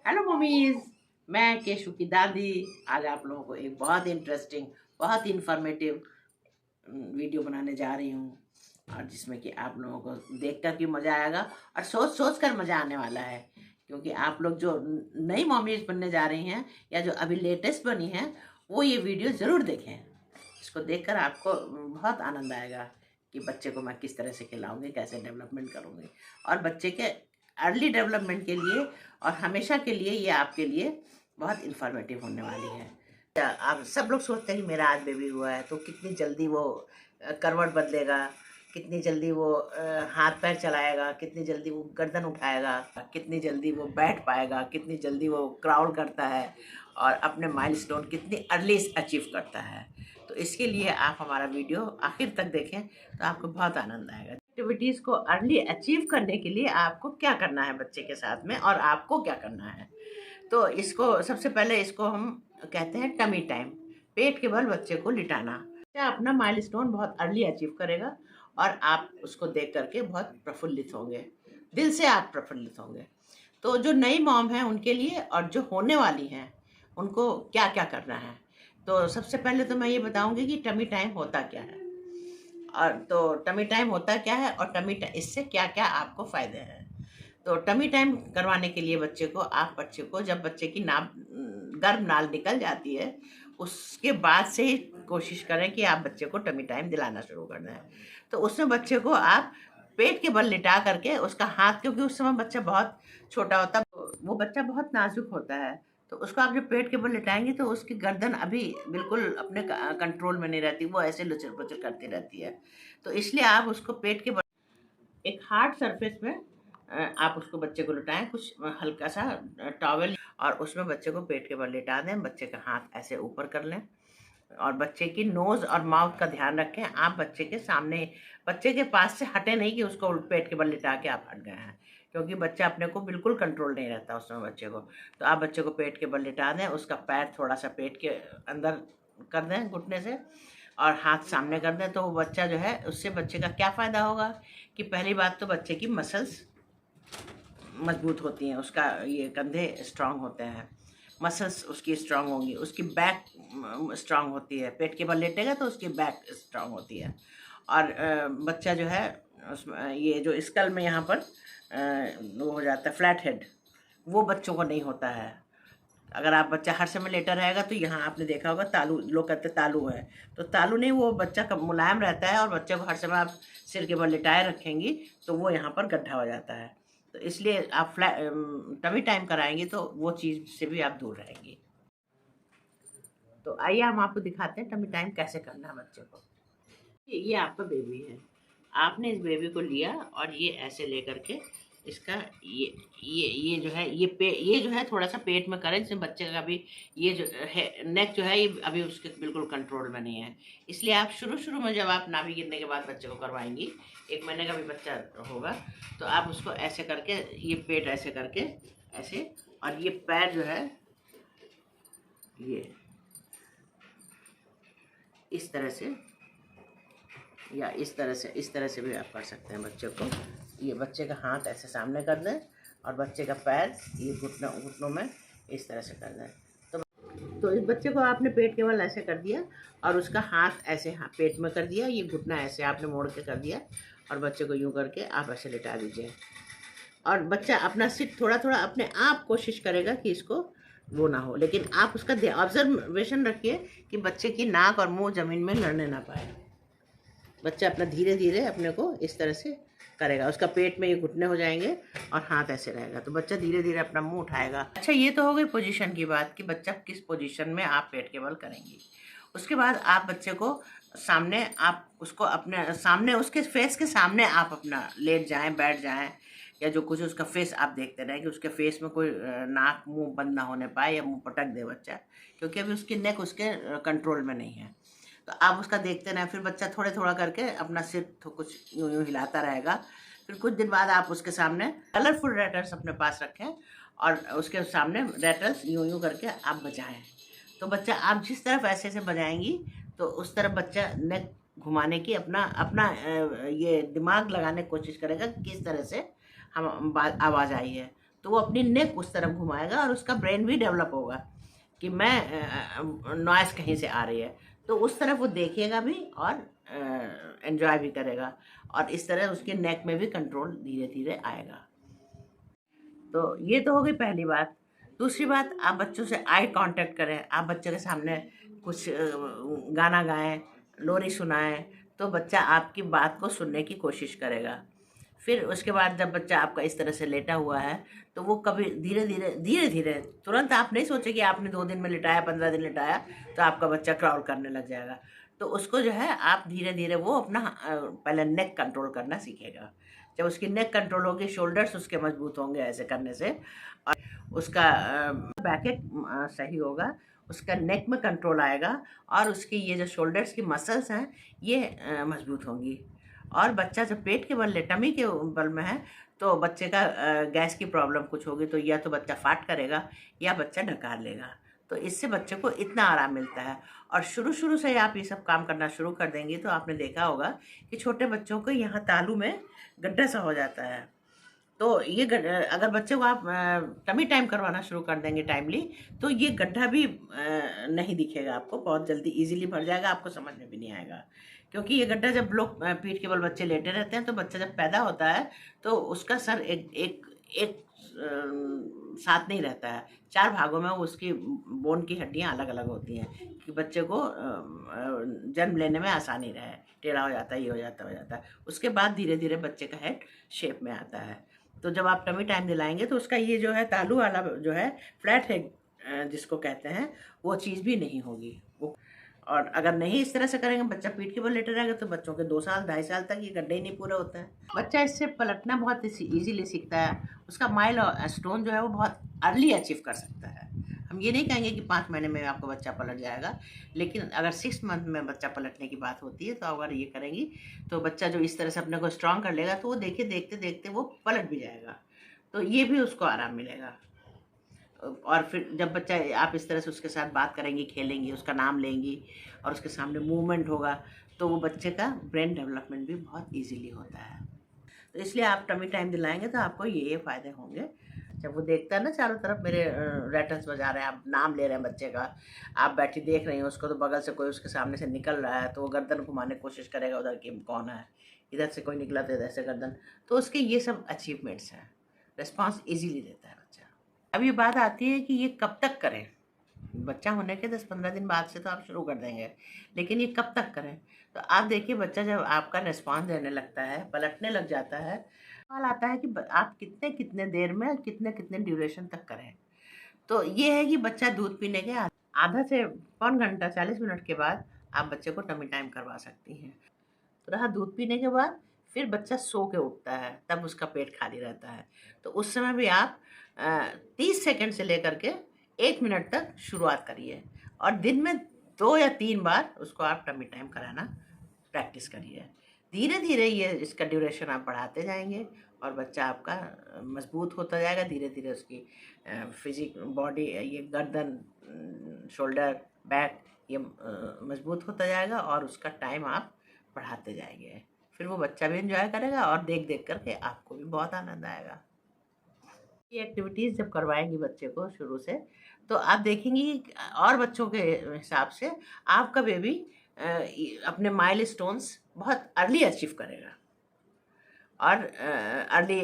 Hello mummies, मैं cashew की दादी आज आप लोगों को एक बहुत इंटरेस्टिंग, बहुत इंफॉर्मेटिव वीडियो बनाने जा रही हूँ। और जिसमें कि आप लोगों को देख कर भी मज़ा आएगा और सोच सोच कर मज़ा आने वाला है। क्योंकि आप लोग जो नई मम्मीज बनने जा रही हैं या जो अभी लेटेस्ट बनी हैं, वो ये वीडियो ज़रूर देखें। इसको देखकर आपको बहुत आनंद आएगा कि बच्चे को मैं किस तरह से खिलाऊंगी, कैसे डेवलपमेंट करूँगी। और बच्चे के अर्ली डेवलपमेंट के लिए और हमेशा के लिए ये आपके लिए बहुत इंफॉर्मेटिव होने वाली है। आप सब लोग सोचते हैं कि मेरा आज बेबी हुआ है तो कितनी जल्दी वो करवट बदलेगा, कितनी जल्दी वो हाथ पैर चलाएगा, कितनी जल्दी वो गर्दन उठाएगा, कितनी जल्दी वो बैठ पाएगा, कितनी जल्दी वो क्राउल करता है और अपने माइलस्टोन कितनी अर्ली अचीव करता है। तो इसके लिए आप हमारा वीडियो आखिर तक देखें तो आपको बहुत आनंद आएगा। एक्टिविटीज़ को अर्ली अचीव करने के लिए आपको क्या करना है बच्चे के साथ में, और आपको क्या करना है। तो इसको सबसे पहले इसको हम कहते हैं टमी टाइम। पेट के बल बच्चे को लिटाना। बच्चा अपना माइलस्टोन बहुत अर्ली अचीव करेगा और आप उसको देख करके बहुत प्रफुल्लित होंगे, दिल से आप प्रफुल्लित होंगे। तो जो नई मॉम है उनके लिए और जो होने वाली हैं उनको क्या क्या करना है। तो सबसे पहले तो मैं ये बताऊंगी कि टमी टाइम होता क्या है, और तो टमी टाइम होता क्या है और इससे क्या क्या आपको फ़ायदे हैं। तो टमी टाइम करवाने के लिए बच्चे को जब बच्चे की गर्भ नाल निकल जाती है उसके बाद से ही कोशिश करें कि आप बच्चे को टमी टाइम दिलाना शुरू करना है। तो उसमें बच्चे को आप पेट के बल लिटा करके उसका हाथ, क्योंकि उस समय बच्चा बहुत छोटा होता है, वो बच्चा बहुत नाजुक होता है, तो उसको आप जब पेट के बल लिटाएंगे तो उसकी गर्दन अभी बिल्कुल अपने कंट्रोल में नहीं रहती, वो ऐसे लुचर पुचर करती रहती है। तो इसलिए आप उसको पेट के बल एक हार्ड सरफेस में आप उसको बच्चे को लिटाएं, कुछ हल्का सा टॉवल, और उसमें बच्चे को पेट के बल लिटा दें। बच्चे का हाथ ऐसे ऊपर कर लें और बच्चे की नोज़ और माउथ का ध्यान रखें। आप बच्चे के सामने, बच्चे के पास से हटे नहीं कि उसको पेट के बल लिटा के आप हट गए हैं, क्योंकि बच्चा अपने को बिल्कुल कंट्रोल नहीं रहता उस समय बच्चे को। तो आप बच्चे को पेट के बल लिटा दें, उसका पैर थोड़ा सा पेट के अंदर कर दें घुटने से और हाथ सामने कर दें। तो वो बच्चा जो है, उससे बच्चे का क्या फ़ायदा होगा कि पहली बात तो बच्चे की मसल्स मजबूत होती हैं, उसका ये कंधे स्ट्रांग होते हैं, मसल्स उसकी स्ट्रांग होंगी, उसकी बैक स्ट्रांग होती है। पेट के बल लेटेगा तो उसकी बैक स्ट्रांग होती है। और बच्चा जो है उसमें ये जो स्कल में यहाँ पर वो हो जाता है फ्लैट हेड, वो बच्चों को नहीं होता है। अगर आप बच्चा हर समय लेटा रहेगा तो यहाँ आपने देखा होगा तालू, लोग कहते तालू है, तो तालू नहीं, वो बच्चा कब मुलायम रहता है और बच्चे को हर समय आप सिर के बल लिटाए रखेंगी तो वो यहाँ पर गड्ढा हो जाता है। तो इसलिए आप टमी टाइम कराएंगे तो वो चीज़ से भी आप दूर रहेंगी। तो आइए हम आपको दिखाते हैं टमी टाइम कैसे करना है बच्चे को। ये आपका बेबी है, आपने इस बेबी को लिया और ये ऐसे लेकर के इसका ये जो है ये जो है थोड़ा सा पेट में करें, जिससे बच्चे का भी ये जो है नेक जो है ये अभी उसके बिल्कुल कंट्रोल में नहीं है। इसलिए आप शुरू शुरू में जब आप नाभि गिरने के बाद बच्चे को करवाएंगी, 1 महीने का भी बच्चा होगा, तो आप उसको ऐसे करके, ये पेट ऐसे करके ऐसे, और ये पैर जो है ये इस तरह से, या इस तरह से भी आप कर सकते हैं बच्चे को। ये बच्चे का हाथ ऐसे सामने कर दें और बच्चे का पैर ये घुटनों में इस तरह से कर दें। तो इस बच्चे को आपने पेट के बल ऐसे कर दिया और उसका हाथ ऐसे पेट में कर दिया, ये घुटना ऐसे आपने मोड़ के कर दिया और बच्चे को यूँ करके आप ऐसे लिटा दीजिए। और बच्चा अपना सिर थोड़ा थोड़ा अपने आप कोशिश करेगा कि इसको वो ना हो, लेकिन आप उसका ऑब्जर्वेशन रखिए कि बच्चे की नाक और मुंह ज़मीन में लड़ने ना पाए। बच्चा अपना धीरे धीरे अपने को इस तरह से करेगा, उसका पेट में ये घुटने हो जाएंगे और हाथ ऐसे रहेगा, तो बच्चा धीरे धीरे अपना मुंह उठाएगा। अच्छा, ये तो हो गई पोजीशन की बात कि बच्चा किस पोजीशन में आप पेट के बल करेंगी। उसके बाद आप बच्चे को सामने, आप उसको अपने सामने, उसके फेस के सामने आप अपना लेट जाएं, बैठ जाएं, या जो कुछ उसका फेस आप देखते रहें कि उसके फेस में कोई नाक मुंह बंद ना होने पाए या मुंह पटक दे बच्चा, क्योंकि अभी उसकी नेक उसके कंट्रोल में नहीं है। तो आप उसका देखते रहें, फिर बच्चा थोड़े थोड़ा करके अपना सिर तो कुछ यूँ यूँ हिलाता रहेगा। फिर कुछ दिन बाद आप उसके सामने कलरफुल रैटल्स अपने पास रखें और उसके सामने रैटल्स यूँ यूँ करके आप बजाएं। तो बच्चा, आप जिस तरफ ऐसे ऐसे बजाएंगी तो उस तरफ बच्चा नेक घुमाने की अपना अपना ये दिमाग लगाने की कोशिश करेगा कि किस तरह से हम आवाज़ आई है। तो वो अपनी नेक उस तरफ घुमाएगा और उसका ब्रेन भी डेवलप होगा कि मैं नॉइस कहीं से आ रही है, तो उस तरफ वो देखेगा भी और एंजॉय भी करेगा, और इस तरह उसके नेक में भी कंट्रोल धीरे धीरे आएगा। तो ये तो हो गई पहली बात। दूसरी बात, आप बच्चों से आई कांटेक्ट करें। आप बच्चे के सामने कुछ गाना गाएं, लोरी सुनाएं, तो बच्चा आपकी बात को सुनने की कोशिश करेगा। फिर उसके बाद जब बच्चा आपका इस तरह से लेटा हुआ है, तो वो कभी धीरे धीरे तुरंत आप नहीं सोचे कि आपने 2 दिन में लिटाया, 15 दिन लिटाया तो आपका बच्चा क्राउल करने लग जाएगा। तो उसको जो है आप धीरे धीरे वो अपना पहले नेक कंट्रोल करना सीखेगा। जब उसकी नेक कंट्रोल होगी, शोल्डर्स उसके मजबूत होंगे ऐसे करने से, और उसका बैक एक सही होगा, उसका नेक में कंट्रोल आएगा, और उसकी ये जो शोल्डर्स की मसल्स हैं ये मजबूत होंगी। और बच्चा जब पेट के बल टमी के बल में है, तो बच्चे का गैस की प्रॉब्लम कुछ होगी, तो या तो बच्चा फाट करेगा या बच्चा ढकार लेगा। तो इससे बच्चे को इतना आराम मिलता है। और शुरू शुरू से आप ये सब काम करना शुरू कर देंगे तो आपने देखा होगा कि छोटे बच्चों को यहाँ तालू में गड्ढा सा हो जाता है। तो ये अगर बच्चे को आप टमी टाइम करवाना शुरू कर देंगे टाइमली, तो ये गड्ढा भी नहीं दिखेगा आपको, बहुत जल्दी इजीली भर जाएगा, आपको समझ में भी नहीं आएगा। क्योंकि ये गड्ढा जब लोग पीठ के बल बच्चे लेटे रहते हैं, तो बच्चा जब पैदा होता है तो उसका सर एक एक एक साथ नहीं रहता है, 4 भागों में उसकी बोन की हड्डियां अलग अलग होती हैं कि बच्चे को जन्म लेने में आसानी रहे। टेढ़ा हो जाता है, ये हो जाता है। उसके बाद धीरे धीरे बच्चे का हेड शेप में आता है। तो जब आप टमी टाइम दिलाएंगे तो उसका ये जो है तालू वाला जो है फ्लैट हेड जिसको कहते हैं, वो चीज़ भी नहीं होगी वो। और अगर नहीं इस तरह से करेंगे, बच्चा पीठ के बल लेटे रहेगा, तो बच्चों के 2 साल 2.5 साल तक ये गड्ढे ही नहीं पूरे होते हैं। बच्चा इससे पलटना बहुत इजीली सीखता है। उसका माइल स्टोन जो है वो बहुत अर्ली अचीव कर सकता है। हम ये नहीं कहेंगे कि 5 महीने में आपका बच्चा पलट जाएगा, लेकिन अगर 6 मंथ में बच्चा पलटने की बात होती है, तो अगर ये करेंगी तो बच्चा जो इस तरह से अपने को स्ट्रांग कर लेगा, तो वो देखिए देखते देखते वो पलट भी जाएगा। तो ये भी उसको आराम मिलेगा। और फिर जब बच्चा, आप इस तरह से उसके साथ बात करेंगी, खेलेंगी, उसका नाम लेंगी और उसके सामने मूवमेंट होगा, तो वो बच्चे का ब्रेन डेवलपमेंट भी बहुत इजीली होता है। तो इसलिए आप टमी टाइम दिलाएंगे तो आपको ये फ़ायदे होंगे। जब वो देखता है ना चारों तरफ मेरे रैटल्स बजा रहे हैं, आप नाम ले रहे हैं बच्चे का, आप बैठी देख रही हैं उसको, तो बगल से कोई उसके सामने से निकल रहा है तो वो गर्दन घुमाने की कोशिश करेगा उधर कि कौन है, इधर से कोई निकला तो इधर से गर्दन। तो उसके ये सब अचीवमेंट्स हैं, रिस्पॉन्स ईजीली देता है बच्चा। अब ये बात आती है कि ये कब तक करें। बच्चा होने के 10-15 दिन बाद से तो आप शुरू कर देंगे, लेकिन ये कब तक करें? तो आप देखिए, बच्चा जब आपका रिस्पॉन्स देने लगता है, पलटने लग जाता है, सवाल आता है कि आप कितने कितने देर में, कितने कितने ड्यूरेशन तक करें। तो ये है कि बच्चा दूध पीने के आधा से पौन घंटा 40 मिनट के बाद आप बच्चे को टमी टाइम करवा सकती हैं। तो रहा दूध पीने के बाद, फिर बच्चा सो के उठता है, तब उसका पेट खाली रहता है, तो उस समय भी आप 30 सेकंड से लेकर के 1 मिनट तक शुरुआत करिए, और दिन में 2 या 3 बार उसको आप टमी टाइम कराना प्रैक्टिस करिए। धीरे धीरे ये इसका ड्यूरेशन आप बढ़ाते जाएंगे और बच्चा आपका मजबूत होता जाएगा। धीरे धीरे उसकी फिजिक बॉडी, ये गर्दन, शोल्डर, बैक, ये मजबूत होता जाएगा और उसका टाइम आप बढ़ाते जाएंगे। फिर वो बच्चा भी एंजॉय करेगा और देख देख करके आपको भी बहुत आनंद आएगा। ये एक्टिविटीज़ जब करवाएंगी बच्चे को शुरू से, तो आप देखेंगी और बच्चों के हिसाब से आपका बेबी अपने माइलस्टोन्स बहुत अर्ली अचीव करेगा, और अर्ली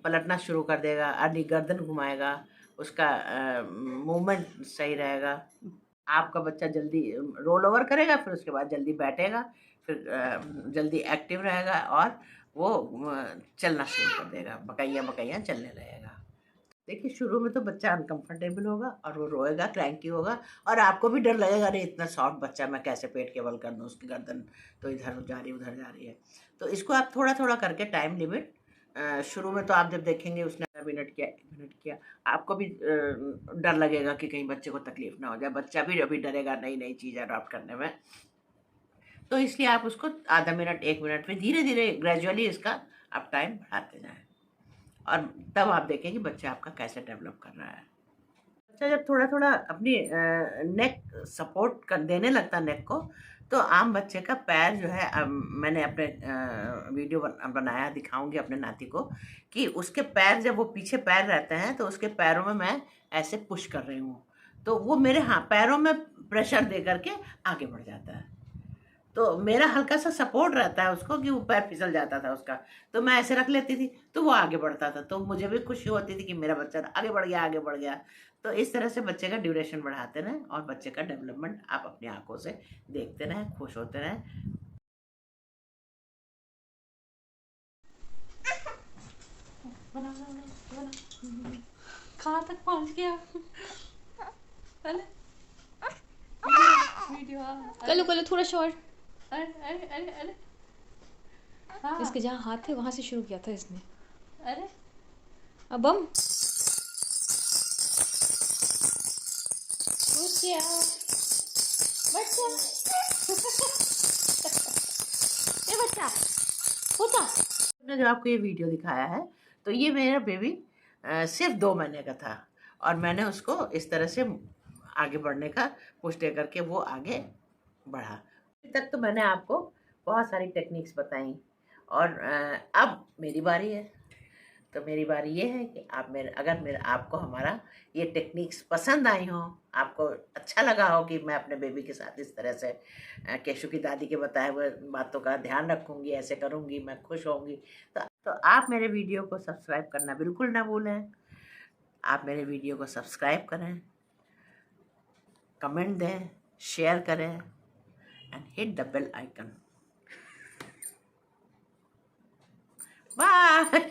पलटना शुरू कर देगा, अर्ली गर्दन घुमाएगा, उसका मूवमेंट सही रहेगा। आपका बच्चा जल्दी रोल ओवर करेगा, फिर उसके बाद जल्दी बैठेगा, फिर जल्दी एक्टिव रहेगा, और वो चलना शुरू कर देगा, बकैया बकैया चलने लगेगा। देखिए, शुरू में तो बच्चा अनकंफर्टेबल होगा और वो रोएगा, क्रैंकी होगा, और आपको भी डर लगेगा, अरे इतना सॉफ्ट बच्चा, मैं कैसे पेट के बल कर दूँ, उसकी गर्दन तो इधर जा रही उधर जा रही है। तो इसको आप थोड़ा थोड़ा करके टाइम लिमिट, शुरू में तो आप जब देखेंगे उसने 1 मिनट किया, 1 मिनट किया, आपको भी डर लगेगा कि कहीं बच्चे को तकलीफ ना हो जाए, बच्चा भी अभी डरेगा नई नई चीज़ अडॉप्ट करने में। तो इसलिए आप उसको आधा मिनट, 1 मिनट में धीरे धीरे ग्रेजुअली इसका आप टाइम बढ़ाते जाएँ, और तब आप देखें कि बच्चा आपका कैसे डेवलप कर रहा है। बच्चा जब थोड़ा थोड़ा अपनी नेक सपोर्ट कर देने लगता है नेक को, तो आम बच्चे का पैर जो है, मैंने अपने वीडियो बनाया, दिखाऊंगी अपने नाती को कि उसके पैर जब वो पीछे पैर रहते हैं तो उसके पैरों में मैं ऐसे पुश कर रही हूँ, तो वो मेरे पैरों में प्रेशर दे करके आगे बढ़ जाता है। तो मेरा हल्का सा सपोर्ट रहता है उसको कि वो पैर फिसल जाता था उसका, तो मैं ऐसे रख लेती थी तो वो आगे बढ़ता था, तो मुझे भी खुशी होती थी कि मेरा बच्चा आगे बढ़ गया, आगे बढ़ गया। तो इस तरह से बच्चे का ड्यूरेशन बढ़ाते रहें और बच्चे का डेवलपमेंट आप अपनी आंखों से देखते रहें, खुश होते रहें। कहाँ तक पहुँच गया? अरे वीडियो कलो कलो थोड़ा शॉर्ट। अरे अरे अरे अरे हाँ इसके जहाँ हाथ थे वहां से शुरू किया था इसने। अरे अब हम बच्चा होता। ने जो आपको ये वीडियो दिखाया है, तो ये मेरा बेबी सिर्फ 2 महीने का था और मैंने उसको इस तरह से आगे बढ़ने का पुश दे करके वो आगे बढ़ा। अभी तक तो मैंने आपको बहुत सारी टेक्निक्स बताई और अब मेरी बारी है। तो मेरी बारी ये है कि आप अगर आपको हमारा ये टेक्निक्स पसंद आई हो, आपको अच्छा लगा हो कि मैं अपने बेबी के साथ इस तरह से केशु की दादी के बताए हुए बातों का ध्यान रखूंगी, ऐसे करूंगी, मैं खुश होंगी, तो आप मेरे वीडियो को सब्सक्राइब करना बिल्कुल ना भूलें। आप मेरे वीडियो को सब्सक्राइब करें, कमेंट दें, शेयर करें and hit the bell icon. Bye.